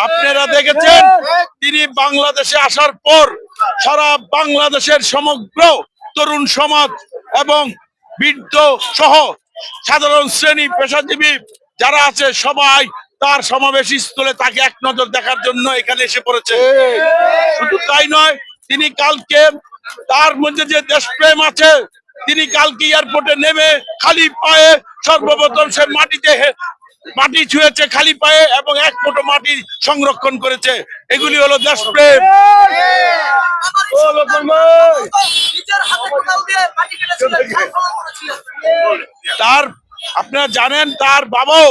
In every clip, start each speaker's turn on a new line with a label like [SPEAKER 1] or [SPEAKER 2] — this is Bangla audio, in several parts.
[SPEAKER 1] আপনারা দেখেছেন তিনি বাংলাদেশে আসার পর সারা বাংলাদেশের সমগ্র তরুণ সমাজ এবং বৃদ্ধ সহ সাধারণ শ্রেণী পেশাজীবী যারা আছে সবাই তার সমাবেশ স্থলে তাকে এক নজর দেখার জন্য এখানে এসে পড়েছে। শুধু তাই নয়, তিনি কালকে তার মধ্যে যে দেশপ্রেম আছে, তিনি কালকে এয়ারপোর্টে নেমে খালি পায়ে সর্বপ্রথম সে মাটি ছুঁয়েছে খালি পায়ে এবং এক ফুটো মাটি সংরক্ষণ করেছে। এগুলি হলো দেশপ্রেম। তার আপনারা জানেন তার বাবাও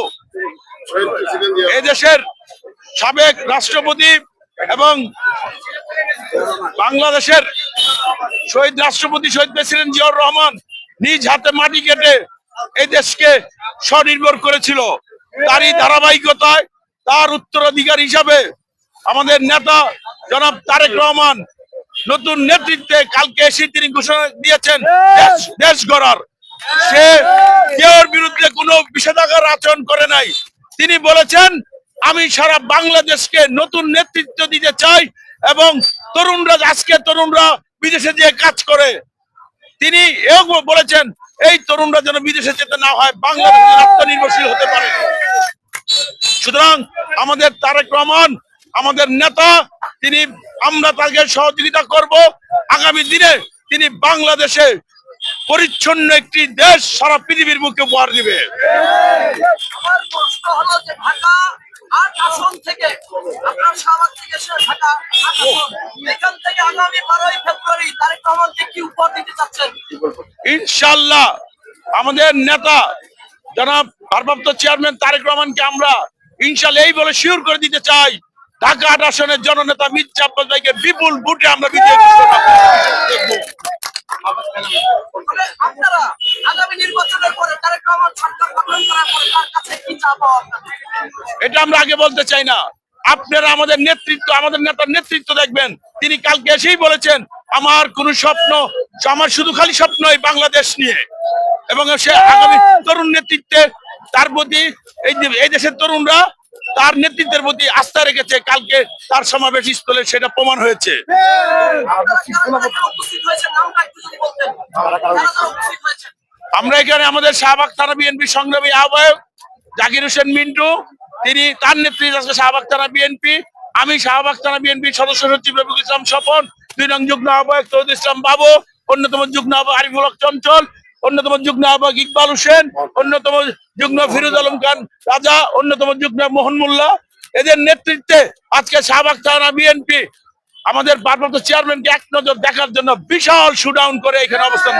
[SPEAKER 1] এদেশের সাবেক রাষ্ট্রপতি এবং বাংলাদেশের শহীদ রাষ্ট্রপতি শহীদ প্রেসিডেন্ট জিয়াউর রহমান নিজ হাতে মাটি কেটে এই দেশকে স্বনির্ভর করেছিল। তারই ধারাবাহিকতায় তার উত্তরাধিকার হিসাবে আমাদের নেতা জনাব তারেক রহমান নতুন নেতৃত্বে কালকে এসে তিনি ঘোষণা দিয়েছেন দেশ গড়ার। সে কেউর বিরুদ্ধে কোনো বিষেধাজ্ঞার আচরণ করে নাই। তিনি বলেছেন আমি সারা বাংলাদেশকে নতুন নেতৃত্ব দিতে চাই এবং তরুণরা বিদেশে যে কাজ করে তিনি এও বলেছেন এই তরুণরা যেন বিদেশে যেতে না হয়, বাংলাদেশে আত্মনির্ভরশীল হতে পারে। সুতরাং আমাদের তারেক রহমান আমাদের নেতা, আমরা তাকে সহযোগিতা করব। আগামী দিনে তিনি বাংলাদেশে পরিচ্ছন্ন একটি দেশ সারা পৃথিবীর মুখে উপহার দিবে। ইনশাআল্লাহ আমাদের নেতা জনাব ভারপ্রাপ্ত চেয়ারম্যান তারেক রহমানকে আমরা ইনশাআল্লাহ এই বলে শিওর করে দিতে চাই, ঢাকা ৮ আসনের জননেতা মির্জা আব্বাস ভাইকে বিপুল ভোটে আমরা বিজয়ী ঘোষণা করব। এটা আমরা আগে বলতে চাই না। আপনারা আমাদের নেতার নেতৃত্ব দেখবেন। তিনি কালকে এসেই বলেছেন আমার কোন স্বপ্ন, আমার শুধু খালি স্বপ্নই বাংলাদেশ নিয়ে, এবং সে আগামী তরুণ নেতৃত্বে তার প্রতি এই দেশের তরুণরা তার নেতৃত্বের প্রতি আস্থা রেখেছে। কালকে তার সমাবেশ স্থলে সেটা প্রমাণ হয়েছে। আমরা এখানে আমাদের শাহবাগ থানা বিএনপি সংগ্রামী আহ্বায়ক জাকির হোসেন মিন্টু, তিনি তার নেতৃত্বে আছে শাহবাগ থানা বিএনপি। আমি শাহবাগ থানা বিএনপি সদস্য সচিব রফিকুল ইসলাম স্বপন, 2 নং যুগ্ম আহ্বায়ক তৌহিদ ইসলাম বাবু, অন্যতম যুগ্ম আহ্বায়ক আরিফুল হক চঞ্চল, অন্যতম যুগ্ম আহ্বায়ক ইকবাল হোসেন, অন্যতম যুগ্ম ফিরোজ আলম খান রাজা, অন্যতম যুগ্ম মোহন মোল্লা। এদের নেতৃত্বে আজকে শাহবাগ থানা বিএনপি আমাদের ভারপ্রাপ্ত চেয়ারম্যানকে এক নজর দেখার জন্য বিশাল শুডাউন করে এখানে অবস্থান।